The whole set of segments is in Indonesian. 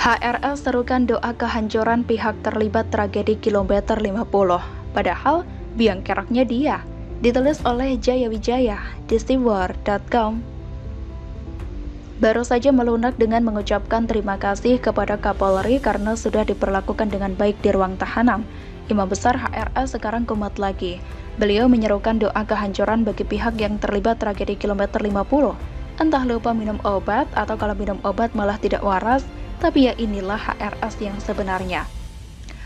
HRS serukan doa kehancuran pihak terlibat tragedi kilometer 50. Padahal biang keroknya dia. Ditulis oleh Jaya Wijaya di steward.com. Baru saja melunak dengan mengucapkan terima kasih kepada Kapolri karena sudah diperlakukan dengan baik di ruang tahanan. Imam besar HRS sekarang kumat lagi. Beliau menyerukan doa kehancuran bagi pihak yang terlibat tragedi kilometer 50. Entah lupa minum obat atau kalau minum obat malah tidak waras. Tapi ya inilah HRS yang sebenarnya.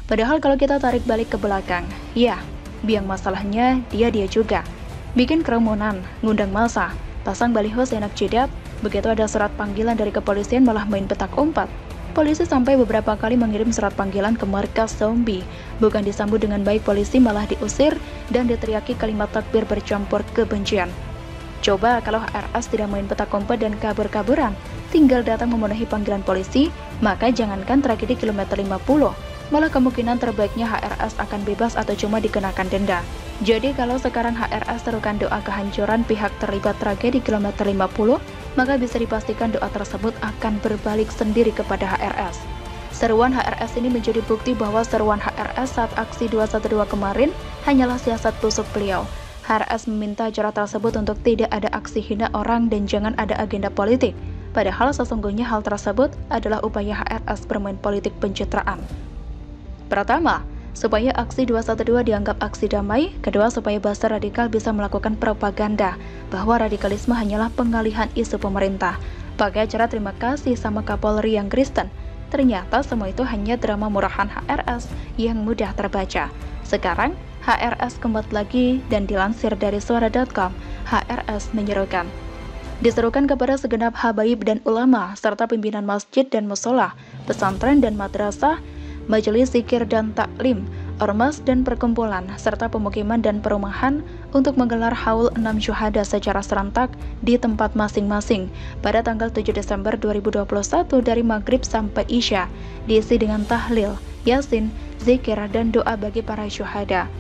Padahal kalau kita tarik balik ke belakang, ya, biang masalahnya dia juga. Bikin kerumunan, ngundang massa, pasang baliho seenak jidat, begitu ada surat panggilan dari kepolisian malah main petak umpet. Polisi sampai beberapa kali mengirim surat panggilan ke markas zombie. Bukan disambut dengan baik polisi malah diusir dan diteriaki kalimat takbir bercampur kebencian. Coba kalau HRS tidak main petak umpet dan kabur-kaburan, tinggal datang memenuhi panggilan polisi, maka jangankan tragedi kilometer 50, malah kemungkinan terbaiknya HRS akan bebas atau cuma dikenakan denda. Jadi kalau sekarang HRS serukan doa kehancuran pihak terlibat tragedi kilometer 50, maka bisa dipastikan doa tersebut akan berbalik sendiri kepada HRS. Seruan HRS ini menjadi bukti bahwa seruan HRS saat aksi 212 kemarin hanyalah siasat busuk beliau. HRS meminta acara tersebut untuk tidak ada aksi hina orang dan jangan ada agenda politik. Padahal sesungguhnya hal tersebut adalah upaya HRS bermain politik pencitraan. Pertama, supaya aksi 212 dianggap aksi damai. Kedua, supaya buzzer radikal bisa melakukan propaganda bahwa radikalisme hanyalah pengalihan isu pemerintah. Pakai acara terima kasih sama Kapolri yang Kristen. Ternyata semua itu hanya drama murahan HRS yang mudah terbaca. Sekarang, HRS kembali lagi dan dilansir dari suara.com, HRS menyerukan. Diserukan kepada segenap habaib dan ulama, serta pimpinan masjid dan musola, pesantren dan madrasah, majelis zikir dan taklim, ormas dan perkumpulan, serta pemukiman dan perumahan untuk menggelar haul 6 syuhada secara serentak di tempat masing-masing pada tanggal 7 Desember 2021 dari maghrib sampai isya, diisi dengan tahlil, yasin, zikir, dan doa bagi para syuhada.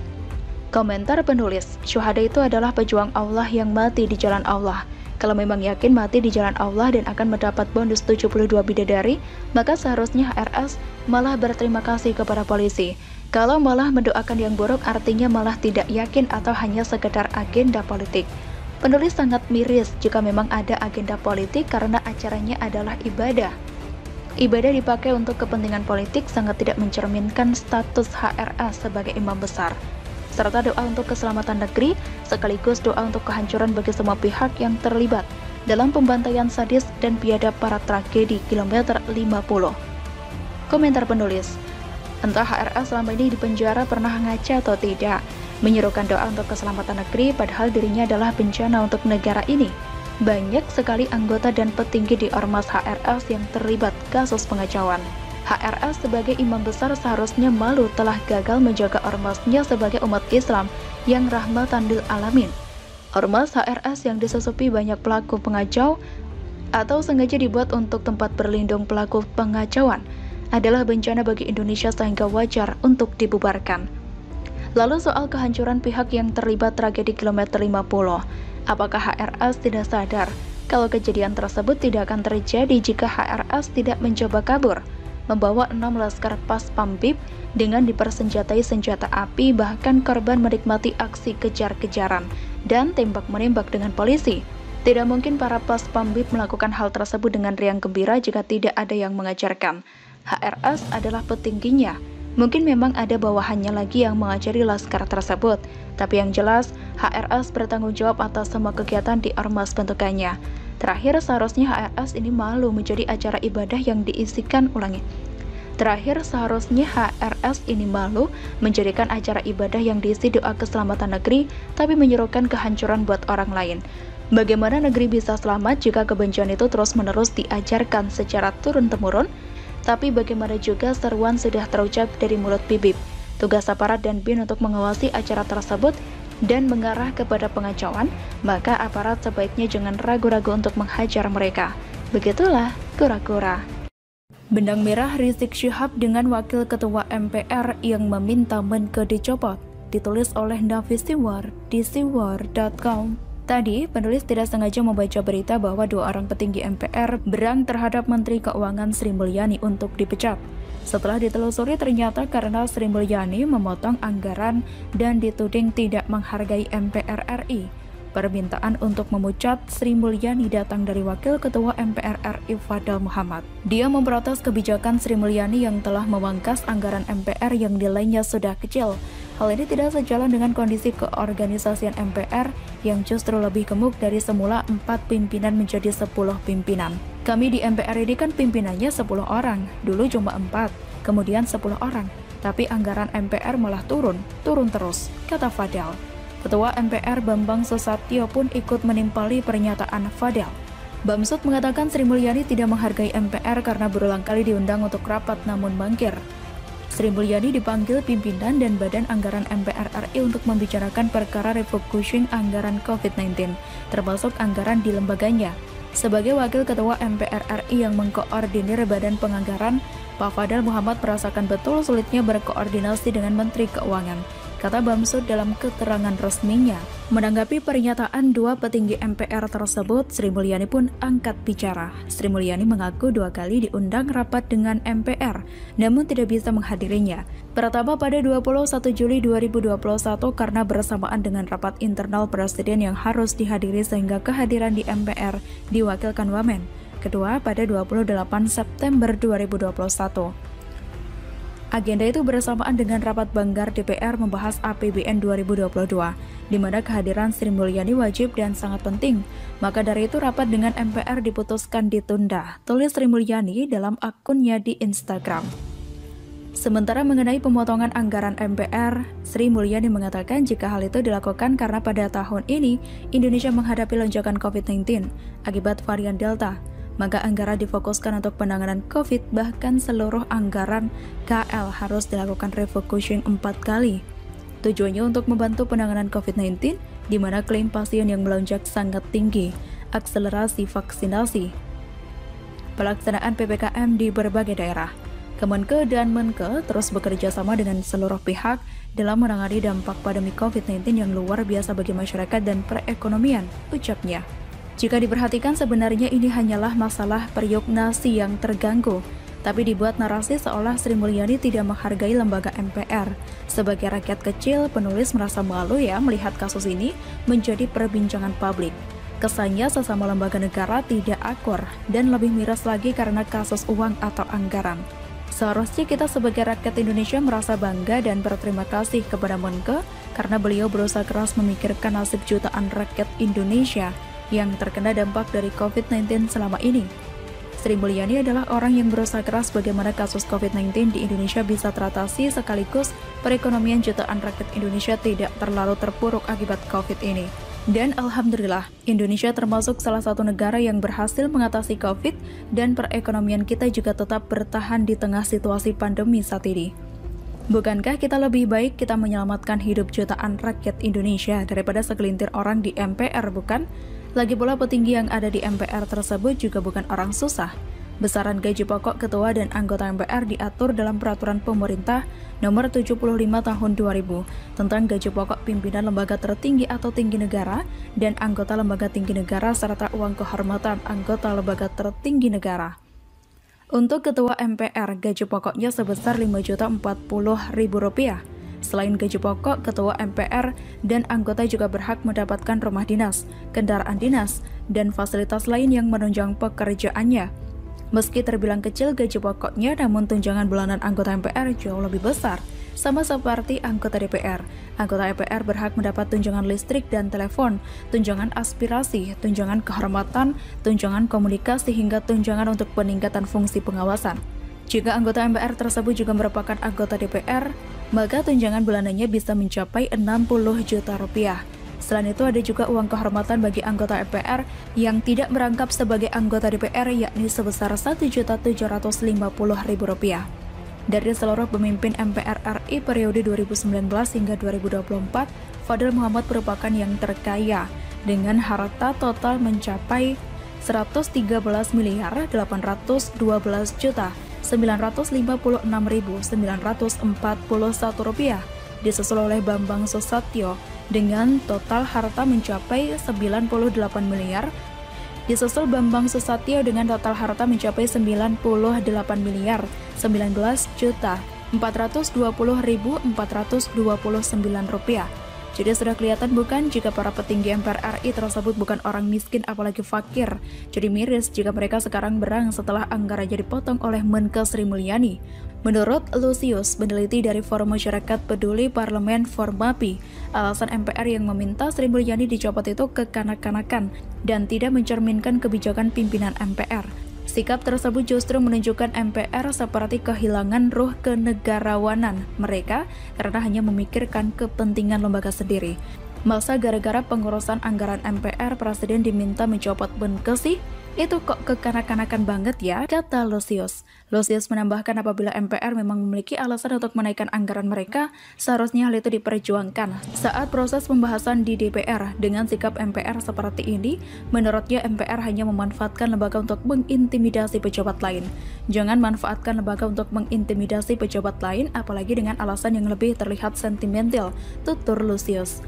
Komentar penulis, syuhada itu adalah pejuang Allah yang mati di jalan Allah. Kalau memang yakin mati di jalan Allah dan akan mendapat bonus 72 bidadari, maka seharusnya HRS malah berterima kasih kepada polisi. Kalau malah mendoakan yang buruk artinya malah tidak yakin atau hanya sekedar agenda politik. Penulis sangat miris jika memang ada agenda politik karena acaranya adalah ibadah. Ibadah dipakai untuk kepentingan politik sangat tidak mencerminkan status HRS sebagai imam besar. Serta doa untuk keselamatan negeri, sekaligus doa untuk kehancuran bagi semua pihak yang terlibat dalam pembantaian sadis dan biadab para tragedi kilometer 50. Komentar penulis, entah HRS selama ini di penjara pernah ngaca atau tidak, menyerukan doa untuk keselamatan negeri padahal dirinya adalah bencana untuk negara ini. Banyak sekali anggota dan petinggi di ormas HRS yang terlibat kasus pengacauan. HRS sebagai imam besar seharusnya malu telah gagal menjaga ormasnya sebagai umat Islam yang rahmatan lil alamin. Ormas HRS yang disusupi banyak pelaku pengacau atau sengaja dibuat untuk tempat berlindung pelaku pengacauan adalah bencana bagi Indonesia sehingga wajar untuk dibubarkan. Lalu soal kehancuran pihak yang terlibat tragedi kilometer 50, apakah HRS tidak sadar kalau kejadian tersebut tidak akan terjadi jika HRS tidak mencoba kabur? Membawa 6 laskar pas Pambib dengan dipersenjatai senjata api, bahkan korban menikmati aksi kejar-kejaran dan tembak-menembak dengan polisi. Tidak mungkin para pas Pambib melakukan hal tersebut dengan riang gembira jika tidak ada yang mengajarkan. HRS adalah petingginya. Mungkin memang ada bawahannya lagi yang mengajari laskar tersebut, tapi yang jelas HRS bertanggung jawab atas semua kegiatan di ormas bentukannya. Terakhir, seharusnya HRS ini malu menjadi acara ibadah yang diisikan Terakhir, seharusnya HRS ini malu menjadikan acara ibadah yang diisi doa keselamatan negeri, tapi menyerukan kehancuran buat orang lain. Bagaimana negeri bisa selamat jika kebencian itu terus-menerus diajarkan secara turun-temurun? Tapi bagaimana juga seruan sudah terucap dari mulut bibib. Tugas aparat dan BIN untuk mengawasi acara tersebut dan mengarah kepada pengacauan, maka aparat sebaiknya jangan ragu-ragu untuk menghajar mereka. Begitulah kura-kura. Benang merah Rizik Syihab dengan Wakil Ketua MPR yang meminta Menkeu dicopot, ditulis oleh Nafi Siwar di siwar.com. Tadi, penulis tidak sengaja membaca berita bahwa 2 orang petinggi MPR berang terhadap Menteri Keuangan Sri Mulyani untuk dipecat. Setelah ditelusuri ternyata karena Sri Mulyani memotong anggaran dan dituding tidak menghargai MPR RI. Permintaan untuk memecat Sri Mulyani datang dari Wakil Ketua MPR RI Fadel Muhammad. Dia memprotes kebijakan Sri Mulyani yang telah memangkas anggaran MPR yang nilainya sudah kecil. Hal ini tidak sejalan dengan kondisi keorganisasian MPR yang justru lebih gemuk dari semula 4 pimpinan menjadi 10 pimpinan. Kami di MPR ini kan pimpinannya 10 orang, dulu cuma 4, kemudian 10 orang. Tapi anggaran MPR malah turun terus, kata Fadel. Ketua MPR Bambang Susatyo pun ikut menimpali pernyataan Fadel. Bamsud mengatakan Sri Mulyani tidak menghargai MPR karena berulang kali diundang untuk rapat namun mangkir. Sri Mulyani dipanggil pimpinan dan badan anggaran MPR RI untuk membicarakan perkara refocusing anggaran COVID-19, termasuk anggaran di lembaganya. Sebagai Wakil Ketua MPR RI yang mengkoordinir badan penganggaran, Pak Fadel Muhammad merasakan betul sulitnya berkoordinasi dengan Menteri Keuangan, kata Bamsud dalam keterangan resminya. Menanggapi pernyataan 2 petinggi MPR tersebut, Sri Mulyani pun angkat bicara. Sri Mulyani mengaku 2 kali diundang rapat dengan MPR, namun tidak bisa menghadirinya. Pertama pada 21 Juli 2021 karena bersamaan dengan rapat internal Presiden yang harus dihadiri sehingga kehadiran di MPR diwakilkan Wamen. Kedua pada 28 September 2021. Agenda itu bersamaan dengan rapat Banggar DPR membahas APBN 2022, di mana kehadiran Sri Mulyani wajib dan sangat penting. Maka dari itu rapat dengan MPR diputuskan ditunda, tulis Sri Mulyani dalam akunnya di Instagram. Sementara mengenai pemotongan anggaran MPR, Sri Mulyani mengatakan jika hal itu dilakukan karena pada tahun ini Indonesia menghadapi lonjakan COVID-19 akibat varian Delta, maka anggaran difokuskan untuk penanganan COVID, bahkan seluruh anggaran KL harus dilakukan refocusing 4 kali. Tujuannya untuk membantu penanganan COVID-19, di mana klaim pasien yang melonjak sangat tinggi, akselerasi vaksinasi, pelaksanaan PPKM di berbagai daerah. Kemenke dan Menke terus bekerja sama dengan seluruh pihak dalam menangani dampak pandemi COVID-19 yang luar biasa bagi masyarakat dan perekonomian, ucapnya. Jika diperhatikan sebenarnya ini hanyalah masalah periuk nasi yang terganggu, tapi dibuat narasi seolah Sri Mulyani tidak menghargai lembaga MPR. Sebagai rakyat kecil, penulis merasa malu ya melihat kasus ini menjadi perbincangan publik. Kesannya sesama lembaga negara tidak akur dan lebih miras lagi karena kasus uang atau anggaran. Seharusnya kita sebagai rakyat Indonesia merasa bangga dan berterima kasih kepada Menke karena beliau berusaha keras memikirkan nasib jutaan rakyat Indonesia yang terkena dampak dari COVID-19 selama ini. Sri Mulyani adalah orang yang berusaha keras bagaimana kasus COVID-19 di Indonesia bisa teratasi sekaligus perekonomian jutaan rakyat Indonesia tidak terlalu terpuruk akibat COVID ini. Dan Alhamdulillah, Indonesia termasuk salah satu negara yang berhasil mengatasi COVID dan perekonomian kita juga tetap bertahan di tengah situasi pandemi saat ini. Bukankah kita lebih baik kita menyelamatkan hidup jutaan rakyat Indonesia daripada segelintir orang di MPR, bukan? Lagi pula petinggi yang ada di MPR tersebut juga bukan orang susah. Besaran gaji pokok ketua dan anggota MPR diatur dalam Peraturan Pemerintah Nomor 75 Tahun 2000 tentang gaji pokok pimpinan lembaga tertinggi atau tinggi negara dan anggota lembaga tinggi negara serta uang kehormatan anggota lembaga tertinggi negara. Untuk ketua MPR, gaji pokoknya sebesar Rp5.040.000. Selain gaji pokok, ketua MPR dan anggota juga berhak mendapatkan rumah dinas, kendaraan dinas, dan fasilitas lain yang menunjang pekerjaannya. Meski terbilang kecil gaji pokoknya, namun tunjangan bulanan anggota MPR jauh lebih besar. Sama seperti anggota DPR, anggota MPR berhak mendapat tunjangan listrik dan telepon, tunjangan aspirasi, tunjangan kehormatan, tunjangan komunikasi, hingga tunjangan untuk peningkatan fungsi pengawasan. Jika anggota MPR tersebut juga merupakan anggota DPR, maka tunjangan bulanannya bisa mencapai Rp60 juta. Selain itu ada juga uang kehormatan bagi anggota MPR yang tidak merangkap sebagai anggota DPR, yakni sebesar Rp1.750.000. Dari seluruh pemimpin MPR RI periode 2019 hingga 2024, Fadel Muhammad merupakan yang terkaya dengan harta total mencapai Rp113.812.956.941, disusul oleh Bambang Susatyo dengan total harta mencapai 98 miliar. Disusul Bambang Susatyo dengan total harta mencapai 98 miliar 19.420.429 rupiah. Jadi sudah kelihatan bukan jika para petinggi MPR RI tersebut bukan orang miskin apalagi fakir. Jadi miris jika mereka sekarang berang setelah anggarannya dipotong oleh Menkes Sri Mulyani. Menurut Lusius, peneliti dari Forum Masyarakat Peduli Parlemen Formapi, alasan MPR yang meminta Sri Mulyani dicopot itu kekanak-kanakan dan tidak mencerminkan kebijakan pimpinan MPR. Sikap tersebut justru menunjukkan MPR seperti kehilangan ruh kenegarawanan mereka karena hanya memikirkan kepentingan lembaga sendiri. Masa gara-gara pengurusan anggaran MPR Presiden diminta mencopot Menkes sih? Itu kok kekanak-kanakan banget ya, kata Lusius. Lusius menambahkan apabila MPR memang memiliki alasan untuk menaikkan anggaran mereka, seharusnya hal itu diperjuangkan. Saat proses pembahasan di DPR, dengan sikap MPR seperti ini, menurutnya MPR hanya memanfaatkan lembaga untuk mengintimidasi pejabat lain. Jangan manfaatkan lembaga untuk mengintimidasi pejabat lain, apalagi dengan alasan yang lebih terlihat sentimental, tutur Lusius.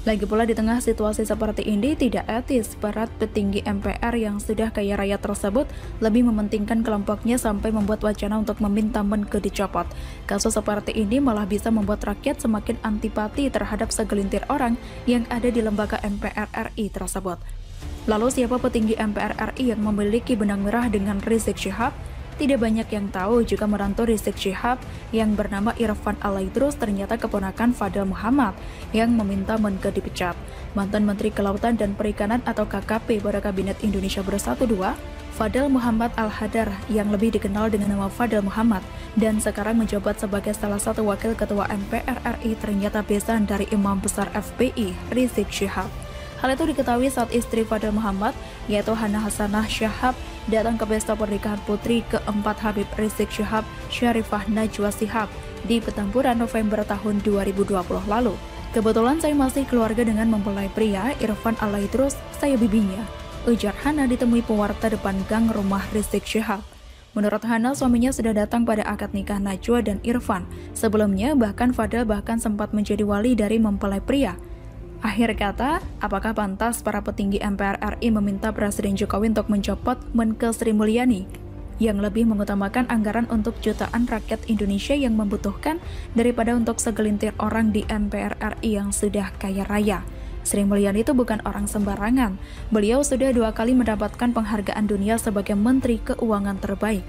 Lagi pula di tengah situasi seperti ini tidak etis para petinggi MPR yang sudah kaya raya tersebut lebih mementingkan kelompoknya sampai membuat wacana untuk meminta Menkes dicopot. Kasus seperti ini malah bisa membuat rakyat semakin antipati terhadap segelintir orang yang ada di lembaga MPR RI tersebut. Lalu siapa petinggi MPR RI yang memiliki benang merah dengan Rizik Syihab? Tidak banyak yang tahu jika menantu Rizik Syihab yang bernama Irfan Alaidrus ternyata keponakan Fadel Muhammad yang meminta Menkes dipecat. Mantan Menteri Kelautan dan Perikanan atau KKP pada Kabinet Indonesia Bersatu II, Fadel Muhammad Al-Hadar yang lebih dikenal dengan nama Fadel Muhammad dan sekarang menjabat sebagai salah satu wakil ketua MPR RI ternyata besan dari Imam Besar FPI Rizik Syihab. Hal itu diketahui saat istri Fadel Muhammad, yaitu Hana Hasanah Syihab, datang ke pesta pernikahan putri keempat Habib Rizik Syihab, Syarifah Najwa Shihab, di Petamburan November tahun 2020 lalu. Kebetulan saya masih keluarga dengan mempelai pria, Irfan Alaidrus, saya bibinya, ujar Hana ditemui pewarta depan gang rumah Rizik Syihab. Menurut Hana, suaminya sudah datang pada akad nikah Najwa dan Irfan. Sebelumnya, bahkan Fadel sempat menjadi wali dari mempelai pria. Akhir kata, apakah pantas para petinggi MPR RI meminta Presiden Jokowi untuk mencopot Menkes Sri Mulyani yang lebih mengutamakan anggaran untuk jutaan rakyat Indonesia yang membutuhkan daripada untuk segelintir orang di MPR RI yang sudah kaya raya? Sri Mulyani itu bukan orang sembarangan. Beliau sudah 2 kali mendapatkan penghargaan dunia sebagai Menteri Keuangan terbaik.